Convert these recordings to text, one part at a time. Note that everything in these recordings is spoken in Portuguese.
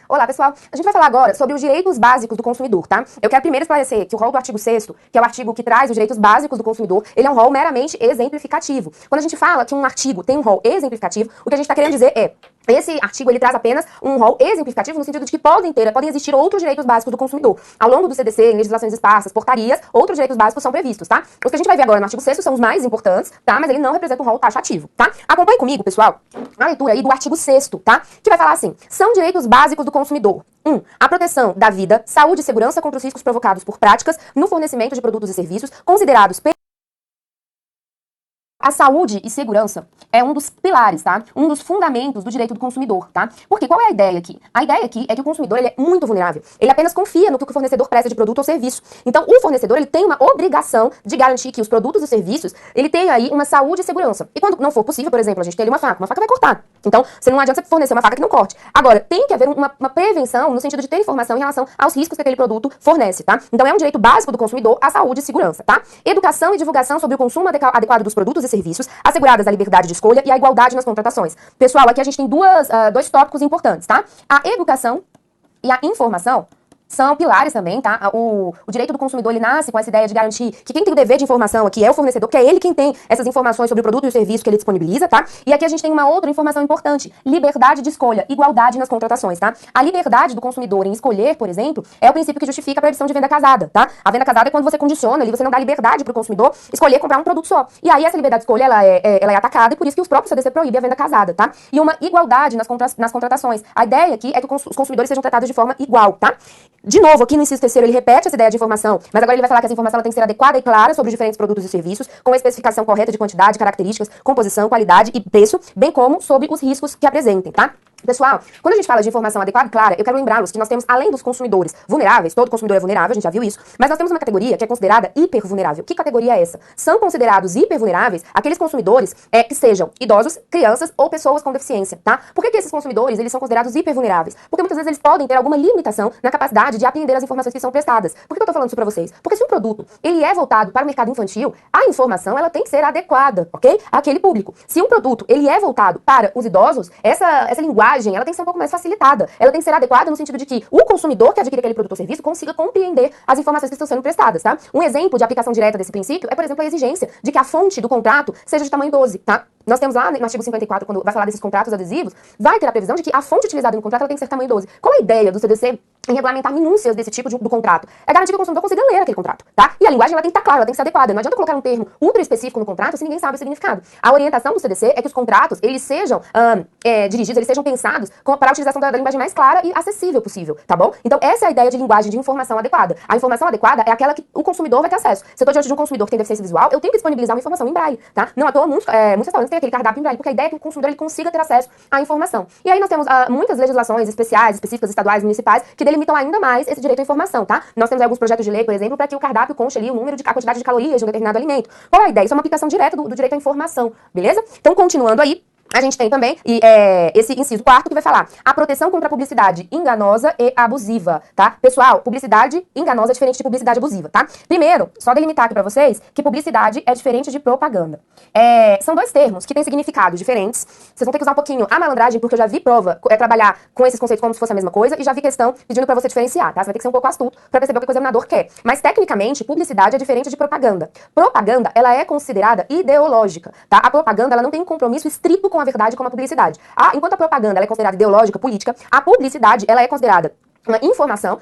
Olá, pessoal. A gente vai falar agora sobre os direitos básicos do consumidor, tá? Eu quero primeiro esclarecer que o rol do artigo 6º, que é o artigo que traz os direitos básicos do consumidor, ele é um rol meramente exemplificativo. Quando a gente fala que um artigo tem um rol exemplificativo, o que a gente está querendo dizer é: esse artigo ele traz apenas um rol exemplificativo no sentido de que podem existir outros direitos básicos do consumidor. Ao longo do CDC, em legislações esparsas, portarias, outros direitos básicos são previstos, tá? Os que a gente vai ver agora no artigo 6º são os mais importantes, tá? Mas ele não representa um rol taxativo, tá? Acompanhe comigo, pessoal, a leitura aí do artigo 6º, tá? Que vai falar assim: são direitos básicos do consumidor. 1. A proteção da vida, saúde e segurança contra os riscos provocados por práticas no fornecimento de produtos e serviços considerados a saúde e segurança é um dos pilares, tá? Um dos fundamentos do direito do consumidor, tá? Porque qual é a ideia aqui? A ideia aqui é que o consumidor ele é muito vulnerável. Ele apenas confia no que o fornecedor presta de produto ou serviço. Então, o fornecedor ele tem uma obrigação de garantir que os produtos e serviços ele tenha aí uma saúde e segurança. E quando não for possível, por exemplo, a gente tem ali uma faca vai cortar. Então, você não adianta você fornecer uma faca que não corte. Agora, tem que haver uma prevenção no sentido de ter informação em relação aos riscos que aquele produto fornece, tá? Então, é um direito básico do consumidor a saúde e segurança, tá? Educação e divulgação sobre o consumo adequado dos produtos e serviços, asseguradas a liberdade de escolha e a igualdade nas contratações. Pessoal, aqui a gente tem dois tópicos importantes, tá? A educação e a informação são pilares também, tá? O direito do consumidor, ele nasce com essa ideia de garantir que quem tem o dever de informação aqui é o fornecedor, que é ele quem tem essas informações sobre o produto e o serviço que ele disponibiliza, tá? E aqui a gente tem uma outra informação importante: liberdade de escolha, igualdade nas contratações, tá? A liberdade do consumidor em escolher, por exemplo, é o princípio que justifica a proibição de venda casada, tá? A venda casada é quando você condiciona ali, você não dá liberdade pro consumidor escolher comprar um produto só. E aí essa liberdade de escolha, ela é atacada, e por isso que os próprios CDC proíbem a venda casada, tá? E uma igualdade nas contratações. A ideia aqui é que os consumidores sejam tratados de forma igual, tá? De novo, aqui no inciso 3º, ele repete essa ideia de informação, mas agora ele vai falar que essa informação ela tem que ser adequada e clara sobre os diferentes produtos e serviços, com a especificação correta de quantidade, características, composição, qualidade e preço, bem como sobre os riscos que apresentem, tá? Pessoal, quando a gente fala de informação adequada e clara, eu quero lembrá-los que nós temos, além dos consumidores vulneráveis, todo consumidor é vulnerável, a gente já viu isso, mas nós temos uma categoria que é considerada hipervulnerável. Que categoria é essa? São considerados hipervulneráveis aqueles consumidores que sejam idosos, crianças ou pessoas com deficiência, tá? Por que esses consumidores, eles são considerados hipervulneráveis? Porque muitas vezes eles podem ter alguma limitação na capacidade de apreender as informações que são prestadas. Por que eu tô falando isso pra vocês? Porque se um produto, ele é voltado para o mercado infantil, a informação, ela tem que ser adequada, ok? Àquele público. Se um produto, ele é voltado para os idosos, essa linguagem, ela tem que ser um pouco mais facilitada. Ela tem que ser adequada no sentido de que o consumidor que adquire aquele produto ou serviço consiga compreender as informações que estão sendo prestadas, tá? Um exemplo de aplicação direta desse princípio é, por exemplo, a exigência de que a fonte do contrato seja de tamanho 12, tá? Nós temos lá no artigo 54, quando vai falar desses contratos adesivos, vai ter a previsão de que a fonte utilizada no contrato ela tem que ser tamanho 12. Qual é a ideia do CDC em regulamentar minúcias desse tipo do contrato? É garantir que o consumidor consiga ler aquele contrato, tá? E a linguagem ela tem que estar clara, ela tem que ser adequada. Não adianta colocar um termo ultra específico no contrato se ninguém sabe o significado. A orientação do CDC é que os contratos, eles sejam dirigidos, eles sejam pensados para a utilização da linguagem mais clara e acessível possível, tá bom? Então essa é a ideia de linguagem de informação adequada. A informação adequada é aquela que o consumidor vai ter acesso. Se eu estou diante de um consumidor que tem deficiência visual, eu tenho que disponibilizar uma informação em braille, tá? Não à toa, muitos restaurantes têm aquele cardápio em braille, porque a ideia é que o consumidor ele consiga ter acesso à informação. E aí nós temos muitas legislações específicas, estaduais, municipais, que delimitam ainda mais esse direito à informação, tá? Nós temos alguns projetos de lei, por exemplo, para que o cardápio conste ali a quantidade de calorias de um determinado alimento. Qual é a ideia? Isso é uma aplicação direta do direito à informação, beleza? Então, continuando aí, a gente tem também esse inciso 4º que vai falar a proteção contra a publicidade enganosa e abusiva, tá? Pessoal, publicidade enganosa é diferente de publicidade abusiva, tá? Primeiro, só delimitar aqui pra vocês que publicidade é diferente de propaganda. São dois termos que têm significados diferentes. Vocês vão ter que usar um pouquinho a malandragem, porque eu já vi prova trabalhar com esses conceitos como se fosse a mesma coisa e já vi questão pedindo pra você diferenciar, tá? Você vai ter que ser um pouco astuto pra perceber o que o examinador quer. Mas, tecnicamente, publicidade é diferente de propaganda. Propaganda, ela é considerada ideológica, tá? A propaganda, ela não tem um compromisso estrito com a verdade como a publicidade. Enquanto a propaganda ela é considerada ideológica, política, a publicidade ela é considerada uma informação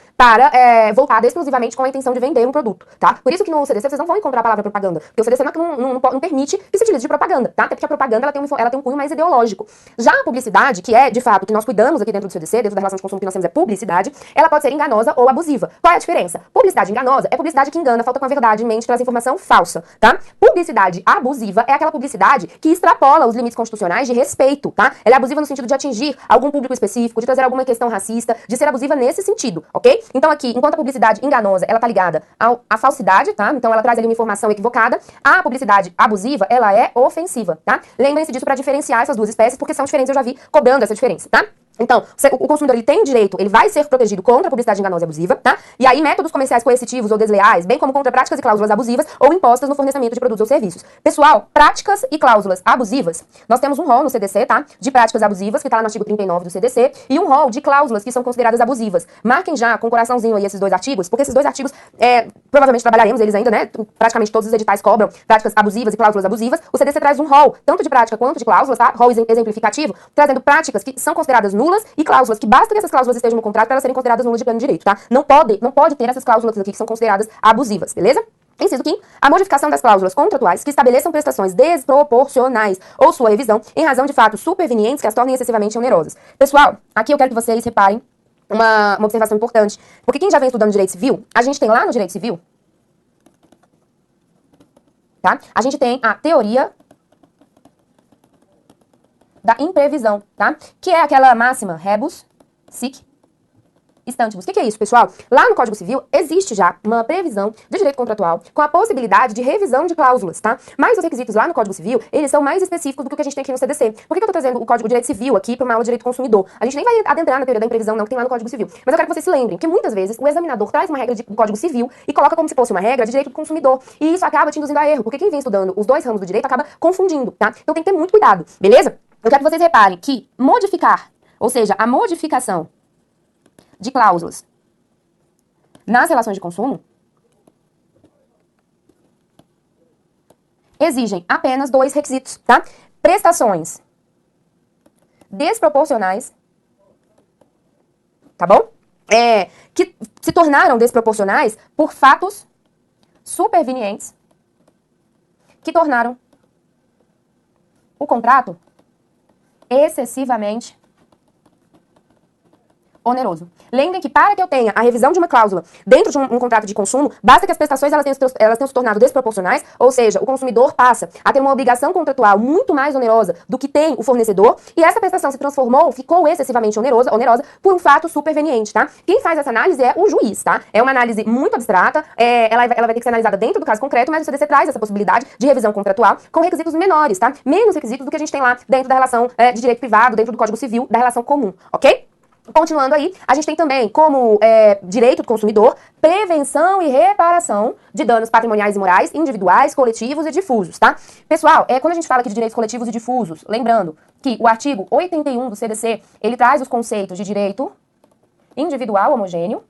voltada exclusivamente com a intenção de vender um produto, tá? Por isso que no CDC vocês não vão encontrar a palavra propaganda, porque o CDC não permite que se utilize de propaganda, tá? Até porque a propaganda ela tem um cunho mais ideológico. Já a publicidade, que é, de fato, que nós cuidamos aqui dentro do CDC, dentro da relação de consumo que nós temos é publicidade, ela pode ser enganosa ou abusiva. Qual é a diferença? Publicidade enganosa é publicidade que engana, falta com a verdade, mente, traz informação falsa, tá? Publicidade abusiva é aquela publicidade que extrapola os limites constitucionais de respeito, tá? Ela é abusiva no sentido de atingir algum público específico, de trazer alguma questão racista, de ser abusiva nesse sentido, ok? Então aqui, enquanto a publicidade enganosa, ela tá ligada à falsidade, tá? Então ela traz ali uma informação equivocada. A publicidade abusiva, ela é ofensiva, tá? Lembrem-se disso pra diferenciar essas duas espécies, porque são diferentes, eu já vi cobrando essa diferença, tá? Então, o consumidor ele tem direito, ele vai ser protegido contra a publicidade enganosa e abusiva, tá? E aí, métodos comerciais coercitivos ou desleais, bem como contra práticas e cláusulas abusivas ou impostas no fornecimento de produtos ou serviços. Pessoal, práticas e cláusulas abusivas, nós temos um rol no CDC, tá? De práticas abusivas, que tá lá no artigo 39 do CDC, e um rol de cláusulas que são consideradas abusivas. Marquem já com coraçãozinho aí esses dois artigos, porque esses dois artigos, provavelmente trabalharemos eles ainda, né? Praticamente todos os editais cobram práticas abusivas e cláusulas abusivas. O CDC traz um rol, tanto de prática quanto de cláusulas, tá? Rol exemplificativo, trazendo práticas que são consideradas nulas e cláusulas que basta que essas cláusulas estejam no contrato para elas serem consideradas nulas de pleno direito, tá? Não pode ter essas cláusulas aqui que são consideradas abusivas, beleza? Inciso 5. A modificação das cláusulas contratuais que estabeleçam prestações desproporcionais ou sua revisão em razão de fatos supervenientes que as tornem excessivamente onerosas. Pessoal, aqui eu quero que vocês reparem uma observação importante, porque quem já vem estudando direito civil, a gente tem lá no direito civil, tá? A gente tem a teoria da imprevisão, tá? Que é aquela máxima rebus sic stantibus. O que é isso, pessoal? Lá no Código Civil existe já uma previsão de direito contratual com a possibilidade de revisão de cláusulas, tá? Mas os requisitos lá no Código Civil, eles são mais específicos do que o que a gente tem aqui no CDC. Por que eu tô trazendo o Código de Direito Civil aqui para uma aula de Direito do Consumidor? A gente nem vai adentrar na teoria da imprevisão, não, que tem lá no Código Civil. Mas eu quero que vocês se lembrem que muitas vezes o examinador traz uma regra do Código Civil e coloca como se fosse uma regra de direito do consumidor. E isso acaba te induzindo a erro, porque quem vem estudando os dois ramos do direito acaba confundindo, tá? Então tem que ter muito cuidado, beleza? Eu quero que vocês reparem que modificar, ou seja, a modificação de cláusulas nas relações de consumo exigem apenas dois requisitos, tá? Prestações desproporcionais, tá bom? Que se tornaram desproporcionais por fatos supervenientes que tornaram o contrato excessivamente oneroso. Lembrem que para que eu tenha a revisão de uma cláusula dentro de um contrato de consumo, basta que as prestações elas tenham se tornado desproporcionais, ou seja, o consumidor passa a ter uma obrigação contratual muito mais onerosa do que tem o fornecedor, e essa prestação se transformou, ficou excessivamente onerosa por um fato superveniente, tá? Quem faz essa análise é o juiz, tá? É uma análise muito abstrata, ela vai ter que ser analisada dentro do caso concreto, mas o CDC traz essa possibilidade de revisão contratual com requisitos menores, tá? Menos requisitos do que a gente tem lá dentro da relação de direito privado, dentro do Código Civil, da relação comum, ok? Continuando aí, a gente tem também como direito do consumidor prevenção e reparação de danos patrimoniais e morais, individuais, coletivos e difusos, tá? Pessoal, quando a gente fala aqui de direitos coletivos e difusos, lembrando que o artigo 81 do CDC, ele traz os conceitos de direito individual homogêneo,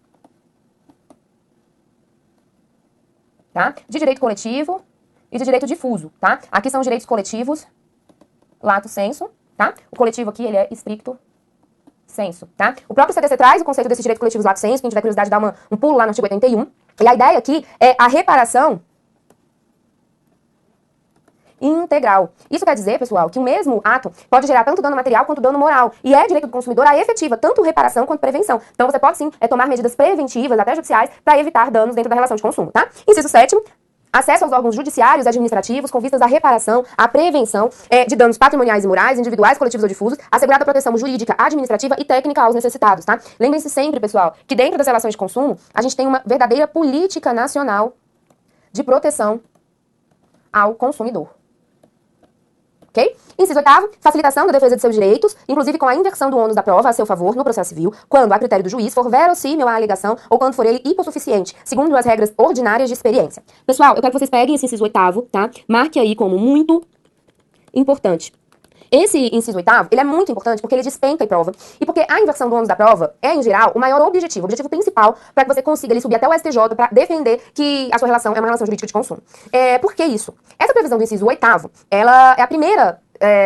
tá? De direito coletivo e de direito difuso, tá? Aqui são os direitos coletivos, lato sensu, tá? O coletivo aqui, ele é stricto senso, tá? O próprio CDC traz o conceito desses direitos coletivos lato sensu, quem tiver curiosidade dá um pulo lá no artigo 81. E a ideia aqui é a reparação integral. Isso quer dizer, pessoal, que o mesmo ato pode gerar tanto dano material quanto dano moral. E é direito do consumidor a efetiva tanto reparação quanto prevenção. Então você pode sim tomar medidas preventivas, até judiciais, para evitar danos dentro da relação de consumo, tá? Inciso 7º. Acesso aos órgãos judiciários e administrativos com vistas à reparação, à prevenção de danos patrimoniais e morais, individuais, coletivos ou difusos, assegurada a proteção jurídica, administrativa e técnica aos necessitados, tá? Lembrem-se sempre, pessoal, que dentro das relações de consumo, a gente tem uma verdadeira política nacional de proteção ao consumidor. Ok? Inciso 8º, facilitação da defesa de seus direitos, inclusive com a inversão do ônus da prova a seu favor no processo civil, quando, a critério do juiz, for verossímil a alegação ou quando for ele hipossuficiente, segundo as regras ordinárias de experiência. Pessoal, eu quero que vocês peguem esse inciso 8º, tá? Marque aí como muito importante. Esse inciso 8º, ele é muito importante porque ele despenca em prova e porque a inversão do ônus da prova é, em geral, o maior objetivo principal para que você consiga ali, subir até o STJ para defender que a sua relação é uma relação jurídica de consumo. Por que isso? Essa previsão do inciso 8º, ela é a primeira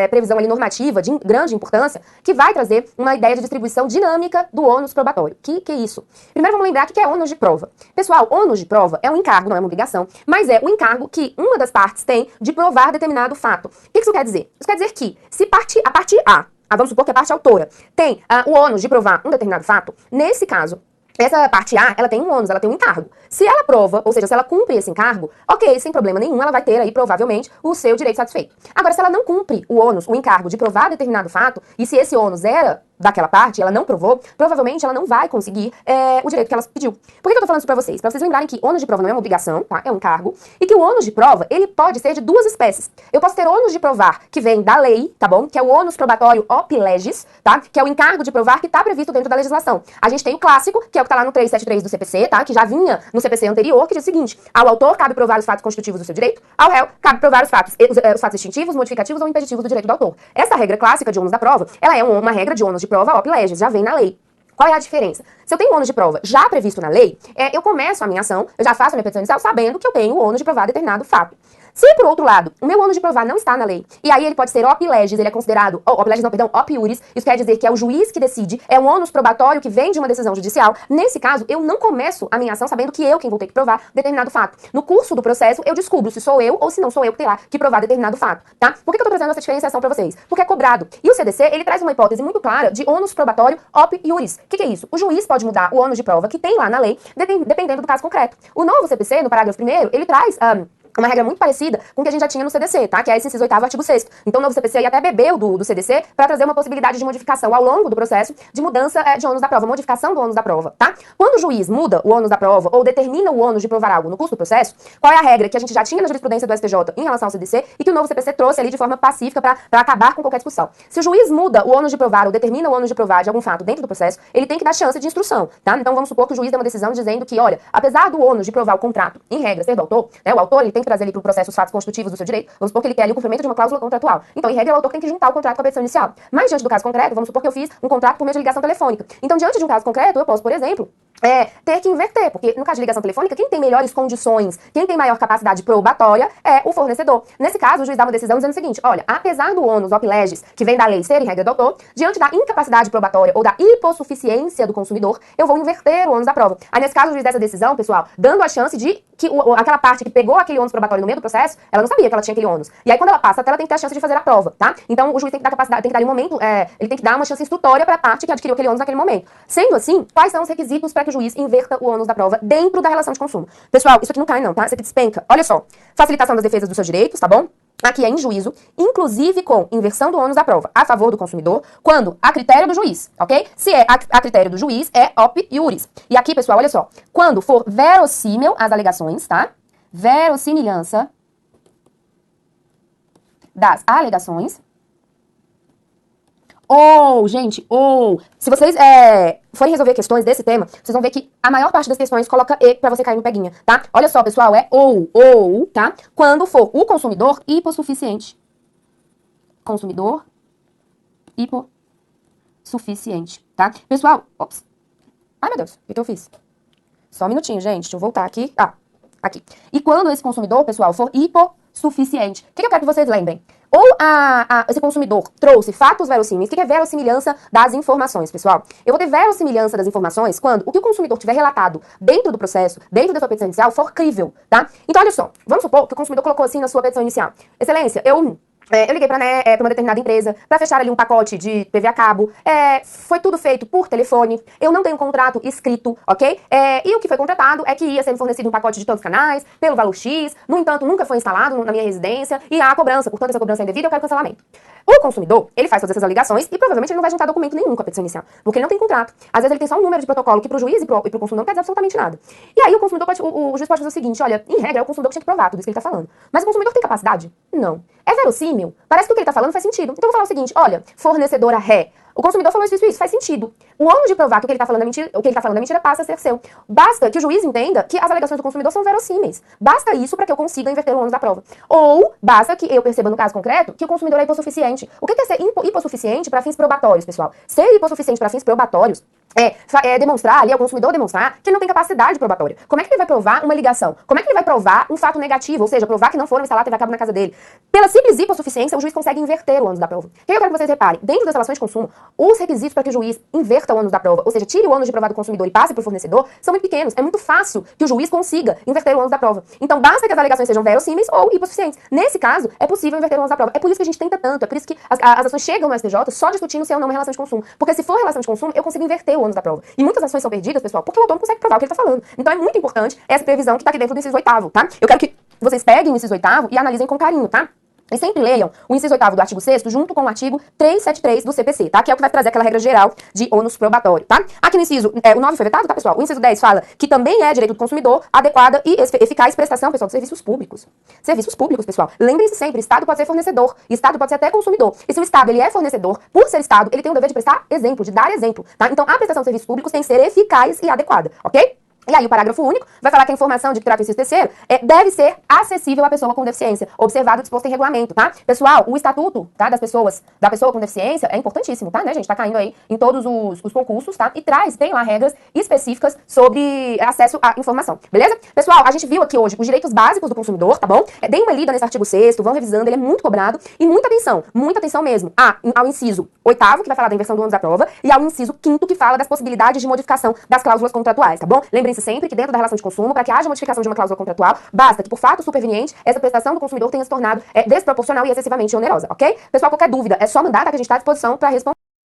previsão ali normativa de grande importância que vai trazer uma ideia de distribuição dinâmica do ônus probatório. Que é isso? Primeiro vamos lembrar que é ônus de prova. Pessoal, ônus de prova é um encargo, não é uma obrigação, mas é o encargo que uma das partes tem de provar determinado fato. O que isso quer dizer? Isso quer dizer que se a parte A, vamos supor que a parte autora, tem o ônus de provar um determinado fato, nesse caso, essa parte A, ela tem um ônus, ela tem um encargo. Se ela prova, ou seja, se ela cumpre esse encargo, ok, sem problema nenhum, ela vai ter aí, provavelmente, o seu direito satisfeito. Agora, se ela não cumpre o ônus, o encargo de provar determinado fato, e se esse ônus era daquela parte, ela não provou, provavelmente ela não vai conseguir o direito que ela pediu. Por que eu tô falando isso pra vocês? Pra vocês lembrarem que ônus de prova não é uma obrigação, tá? É um cargo. E que o ônus de prova, ele pode ser de duas espécies. Eu posso ter ônus de provar que vem da lei, tá bom? Que é o ônus probatório op legis, tá? Que é o encargo de provar que tá previsto dentro da legislação. A gente tem o clássico, que é o que tá lá no 373 do CPC, tá? Que já vinha no CPC anterior, que diz o seguinte: ao autor cabe provar os fatos constitutivos do seu direito, ao réu cabe provar os fatos extintivos, modificativos ou impeditivos do direito do autor. Essa regra clássica de ônus da prova, ela é uma regra de ônus de prova op legis, já vem na lei. Qual é a diferença? Se eu tenho ônus de prova já previsto na lei, eu começo a minha ação, eu já faço a minha petição inicial sabendo que eu tenho o ônus de provar determinado fato. Se, por outro lado, o meu ônus de provar não está na lei, e aí ele pode ser op legis, ele é considerado, op iuris, isso quer dizer que é o juiz que decide, é um ônus probatório que vem de uma decisão judicial. Nesse caso, eu não começo a minha ação sabendo que quem vou ter que provar determinado fato. No curso do processo, eu descubro se sou eu ou se não sou eu que terá que provar determinado fato, tá? Por que eu tô trazendo essa diferenciação pra vocês? Porque é cobrado. E o CDC, ele traz uma hipótese muito clara de ônus probatório op iuris. O que é isso? O juiz pode mudar o ônus de prova que tem lá na lei, dependendo do caso concreto. O novo CPC, no parágrafo 1º, ele traz uma regra muito parecida com o que a gente já tinha no CDC, tá? Que é esse inciso 8º, artigo 6º. Então o novo CPC até bebeu do CDC para trazer uma possibilidade de modificação ao longo do processo de mudança de ônus da prova, modificação do ônus da prova, tá? Quando o juiz muda o ônus da prova ou determina o ônus de provar algo no curso do processo, qual é a regra que a gente já tinha na jurisprudência do STJ em relação ao CDC e que o novo CPC trouxe ali de forma pacífica para acabar com qualquer discussão? Se o juiz muda o ônus de provar ou determina o ônus de provar de algum fato dentro do processo, ele tem que dar chance de instrução, tá? Então vamos supor que o juiz dê uma decisão dizendo que, olha, apesar do ônus de provar o contrato, em regra, ser do autor, né? O autor ele tem que trazer ali pro processo os fatos constitutivos do seu direito, vamos supor que ele quer ali o cumprimento de uma cláusula contratual. Então, em regra, o autor tem que juntar o contrato com a petição inicial. Mas, diante do caso concreto, vamos supor que eu fiz um contrato por meio de ligação telefônica. Então, diante de um caso concreto, eu posso, por exemplo, ter que inverter, porque no caso de ligação telefônica, quem tem melhores condições, quem tem maior capacidade probatória é o fornecedor. Nesse caso, o juiz dá uma decisão dizendo o seguinte: olha, apesar do ônus op legis, que vem da lei ser em regra do autor, diante da incapacidade probatória ou da hipossuficiência do consumidor, eu vou inverter o ônus da prova. Aí, nesse caso, o juiz dá essa decisão, pessoal, dando a chance de que aquela parte que pegou aquele ônus probatório no meio do processo, ela não sabia que ela tinha aquele ônus. E aí, quando ela passa, ela tem que ter a chance de fazer a prova, tá? Então, o juiz tem que dar capacidade, tem que dar ali um momento, ele tem que dar uma chance instrutória para a parte que adquiriu aquele ônus naquele momento. Sendo assim, quais são os requisitos para que o juiz inverta o ônus da prova dentro da relação de consumo? Pessoal, isso aqui não cai não, tá? Isso aqui despenca. Olha só. Facilitação das defesas dos seus direitos, tá bom? Aqui é em juízo, inclusive com inversão do ônus da prova a favor do consumidor, quando a critério do juiz, ok? Se é a critério do juiz, é op iuris. E aqui, pessoal, olha só. Quando for verossímil as alegações, tá? Verossimilhança das alegações. Se vocês forem resolver questões desse tema, vocês vão ver que a maior parte das questões coloca e pra você cair no peguinha, tá? Olha só, pessoal, é tá? Quando for o consumidor hipossuficiente. Consumidor hipossuficiente, tá? Pessoal, ops. Ai, meu Deus, o que eu fiz? Só um minutinho, gente, deixa eu voltar aqui. Aqui. E quando esse consumidor, pessoal, for hipossuficiente, o que eu quero que vocês lembrem? Ou esse consumidor trouxe fatos verossímeis. O que é verossimilhança das informações, pessoal? Eu vou ter verossimilhança das informações quando o que o consumidor tiver relatado dentro do processo, dentro da sua petição inicial, for crível, tá? Então, olha só. Vamos supor que o consumidor colocou assim na sua petição inicial: Excelência, eu liguei pra uma determinada empresa pra fechar ali um pacote de TV a cabo. Foi tudo feito por telefone. Eu não tenho contrato escrito, ok? E o que foi contratado é que ia ser fornecido um pacote de todos os canais, pelo valor X. No entanto, nunca foi instalado na minha residência. E há a cobrança, portanto, essa cobrança é indevida, eu quero cancelamento. O consumidor, ele faz todas essas alegações e provavelmente ele não vai juntar documento nenhum com a petição inicial, porque ele não tem contrato. Às vezes ele tem só um número de protocolo que pro juiz e pro consumidor não quer dizer absolutamente nada. E aí o consumidor o juiz pode dizer o seguinte: olha, em regra é o consumidor que tinha que provar tudo isso que ele tá falando. Mas o consumidor tem capacidade? Não. É verossímil? Parece que o que ele tá falando faz sentido. Então eu vou falar o seguinte: olha, fornecedora ré, o consumidor falou isso, faz sentido. O ônus de provar que o que ele tá falando é mentira, passa a ser seu. Basta que o juiz entenda que as alegações do consumidor são verossímeis. Basta isso para que eu consiga inverter o ônus da prova. Ou basta que eu perceba no caso concreto que o consumidor é hipossuficiente. O que é ser hipossuficiente para fins probatórios, pessoal? Ser hipossuficiente para fins probatórios demonstrar ali, o consumidor demonstrar que ele não tem capacidade probatória. Como é que ele vai provar uma ligação? Como é que ele vai provar um fato negativo? Ou seja, provar que não foram instalar TV a cabo na casa dele? Pela simples hipossuficiência, o juiz consegue inverter o ônus da prova. O que eu quero que vocês reparem? Dentro das relações de consumo, os requisitos para que o juiz inverta o ônus da prova, ou seja, tire o ônus de provar do consumidor e passe para o fornecedor, são muito pequenos. É muito fácil que o juiz consiga inverter o ônus da prova. Então, basta que as alegações sejam verossímeis ou hipossuficientes. Nesse caso, é possível inverter o ônus da prova. É por isso que a gente tenta tanto, é por isso que as ações chegam no STJ só discutindo se é ou não uma relação de consumo. Porque se for relação de consumo, eu consigo inverter o ônus da prova. E muitas ações são perdidas, pessoal, porque o autor não consegue provar o que ele tá falando. Então é muito importante essa previsão que tá aqui dentro do inciso 8º, tá? Eu quero que vocês peguem o inciso 8º e analisem com carinho, tá? E sempre leiam o inciso 8º do artigo 6º junto com o artigo 373 do CPC, tá? Que é o que vai trazer aquela regra geral de ônus probatório, tá? Aqui no inciso, o 9 foi vetado, tá, pessoal? O inciso 10 fala que também é direito do consumidor adequada e eficaz prestação, pessoal, de serviços públicos. Serviços públicos, pessoal. Lembrem-se sempre, Estado pode ser fornecedor, Estado pode ser até consumidor. E se o Estado, ele é fornecedor, por ser Estado, ele tem o dever de prestar exemplo, de dar exemplo, tá? Então, a prestação de serviços públicos tem que ser eficaz e adequada, ok? E aí o parágrafo único vai falar que a informação de que trata o inciso terceiro deve ser acessível à pessoa com deficiência, observado o disposto em regulamento, tá? Pessoal, o estatuto, tá, da pessoa com deficiência é importantíssimo, tá, né, gente? Tá caindo aí em todos os concursos, tá? E tem lá regras específicas sobre acesso à informação, beleza? Pessoal, a gente viu aqui hoje os direitos básicos do consumidor, tá bom? Deem uma lida nesse artigo 6º, vão revisando, ele é muito cobrado e muita atenção mesmo ao inciso 8º, que vai falar da inversão do ônus da prova, e ao inciso 5º, que fala das possibilidades de modificação das cláusulas contratuais, tá bom? Lembrem-se sempre que dentro da relação de consumo, para que haja modificação de uma cláusula contratual, basta que por fato superveniente, essa prestação do consumidor tenha se tornado desproporcional e excessivamente onerosa, ok? Pessoal, qualquer dúvida, é só mandar, tá, que a gente está à disposição para responder.